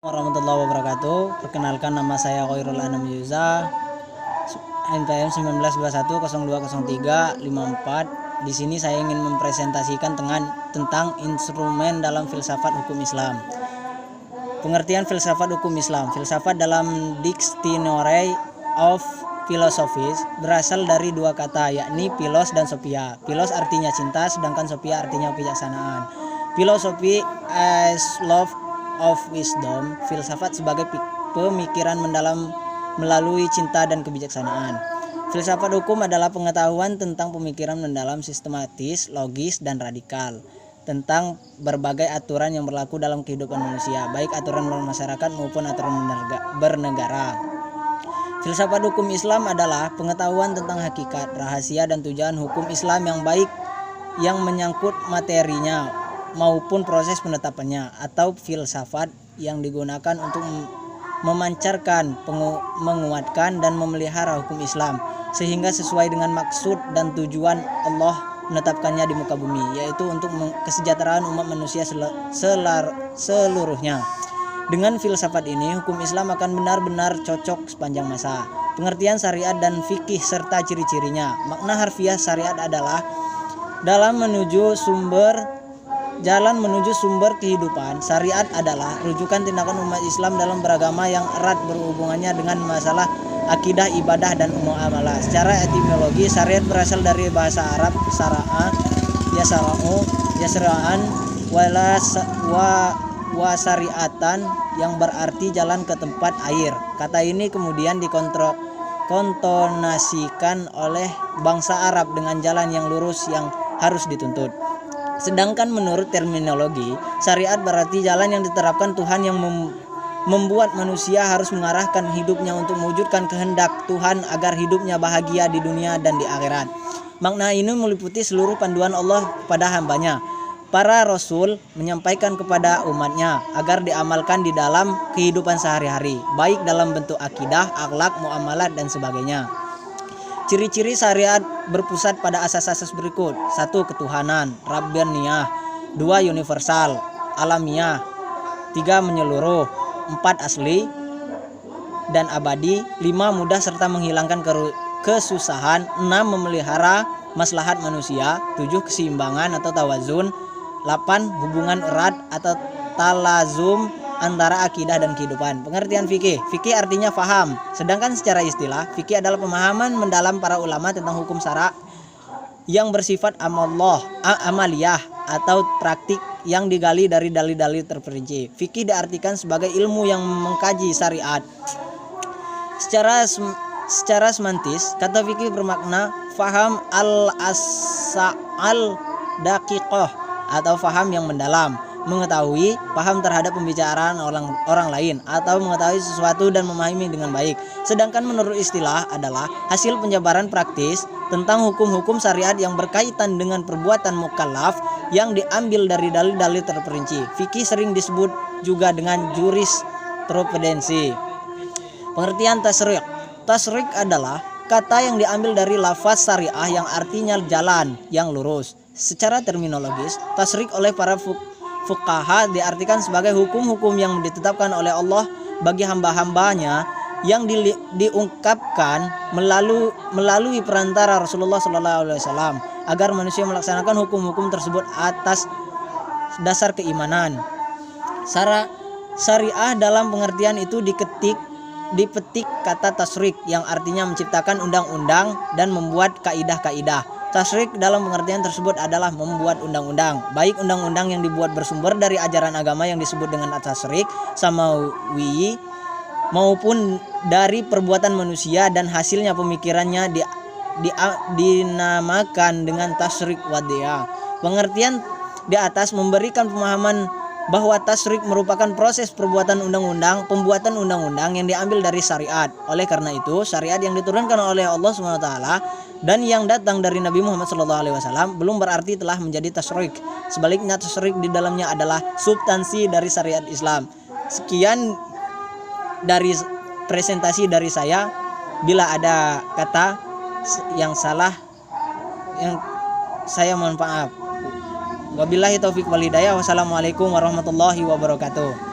Warahmatullahi wabarakatuh. Perkenalkan, nama saya Khairul Anam Yuza, NPM 1921020354. Di sini saya ingin mempresentasikan tentang instrumen dalam filsafat hukum Islam. Pengertian filsafat hukum Islam. Filsafat dalam Dictionary of Philosophy berasal dari dua kata, yakni philos dan sophia. Philos artinya cinta, sedangkan sophia artinya kebijaksanaan. Philosophy as love of wisdom, filsafat sebagai pemikiran mendalam melalui cinta dan kebijaksanaan. Filsafat hukum adalah pengetahuan tentang pemikiran mendalam, sistematis, logis, dan radikal tentang berbagai aturan yang berlaku dalam kehidupan manusia, baik aturan bermasyarakat maupun aturan bernegara. Filsafat hukum Islam adalah pengetahuan tentang hakikat, rahasia, dan tujuan hukum Islam yang baik yang menyangkut materinya maupun proses penetapannya, atau filsafat yang digunakan untuk memancarkan, menguatkan, dan memelihara hukum Islam sehingga sesuai dengan maksud dan tujuan Allah menetapkannya di muka bumi, yaitu untuk kesejahteraan umat manusia seluruhnya. Dengan filsafat ini, hukum Islam akan benar-benar cocok sepanjang masa. Pengertian syariat dan fikih serta ciri-cirinya. Makna harfiah syariat adalah jalan menuju sumber kehidupan. Syariat adalah rujukan tindakan umat Islam dalam beragama yang erat berhubungannya dengan masalah akidah, ibadah, dan muamalah. Secara etimologi, syariat berasal dari bahasa Arab syara'a, yasra'u, yasra'an, wa syariatan, yang berarti jalan ke tempat air. Kata ini kemudian dikontonasikan oleh bangsa Arab dengan jalan yang lurus yang harus dituntut. Sedangkan menurut terminologi, syariat berarti jalan yang diterapkan Tuhan yang membuat manusia harus mengarahkan hidupnya untuk mewujudkan kehendak Tuhan agar hidupnya bahagia di dunia dan di akhirat. Makna ini meliputi seluruh panduan Allah kepada hambanya. Para rasul menyampaikan kepada umatnya agar diamalkan di dalam kehidupan sehari-hari, baik dalam bentuk akidah, akhlak, muamalat, dan sebagainya. Ciri-ciri syariat berpusat pada asas-asas berikut. 1. Ketuhanan, Rabbaniyah. 2. Universal, alamiah. 3. Menyeluruh. 4. Asli dan abadi. 5. Mudah serta menghilangkan kesusahan. 6. Memelihara maslahat manusia. 7. Keseimbangan atau tawazun. 8. Hubungan erat atau talazum antara akidah dan kehidupan. Pengertian fikih. Fikih artinya faham. Sedangkan secara istilah, fikih adalah pemahaman mendalam para ulama tentang hukum syara yang bersifat amaliyah atau praktik yang digali dari dalil-dalil terperinci. Fikih diartikan sebagai ilmu yang mengkaji syariat. Secara semantis, kata fikih bermakna faham al-asa'al daqiqah atau faham yang mendalam, mengetahui, paham terhadap pembicaraan orang lain, atau mengetahui sesuatu dan memahami dengan baik. Sedangkan menurut istilah adalah hasil penjabaran praktis tentang hukum-hukum syariat yang berkaitan dengan perbuatan mukallaf yang diambil dari dalil-dalil terperinci. Fikih sering disebut juga dengan jurisprudensi. Pengertian tasyrik. Tasyrik adalah kata yang diambil dari lafaz syariah yang artinya jalan yang lurus. Secara terminologis, tasyrik oleh para fuqaha diartikan sebagai hukum-hukum yang ditetapkan oleh Allah bagi hamba-hambanya yang diungkapkan melalui perantara Rasulullah SAW agar manusia melaksanakan hukum-hukum tersebut atas dasar keimanan. Syariah dalam pengertian itu dipetik kata tasyrik yang artinya menciptakan undang-undang dan membuat kaidah-kaidah. Tasyrik dalam pengertian tersebut adalah membuat undang-undang, baik undang-undang yang dibuat bersumber dari ajaran agama yang disebut dengan tasyrik samawi maupun dari perbuatan manusia dan hasilnya pemikirannya dinamakan dengan tasyrik wadiyah. Pengertian di atas memberikan pemahaman bahwa tasyrik merupakan proses pembuatan undang-undang yang diambil dari syariat. Oleh karena itu, syariat yang diturunkan oleh Allah SWT dan yang datang dari Nabi Muhammad SAW belum berarti telah menjadi tasyrik. Sebaliknya, tasyrik di dalamnya adalah substansi dari syariat Islam. Sekian dari presentasi dari saya. Bila ada kata yang salah, yang saya mohon maaf. Wabillahi taufik wal hidayah. Wassalamualaikum warahmatullahi wabarakatuh.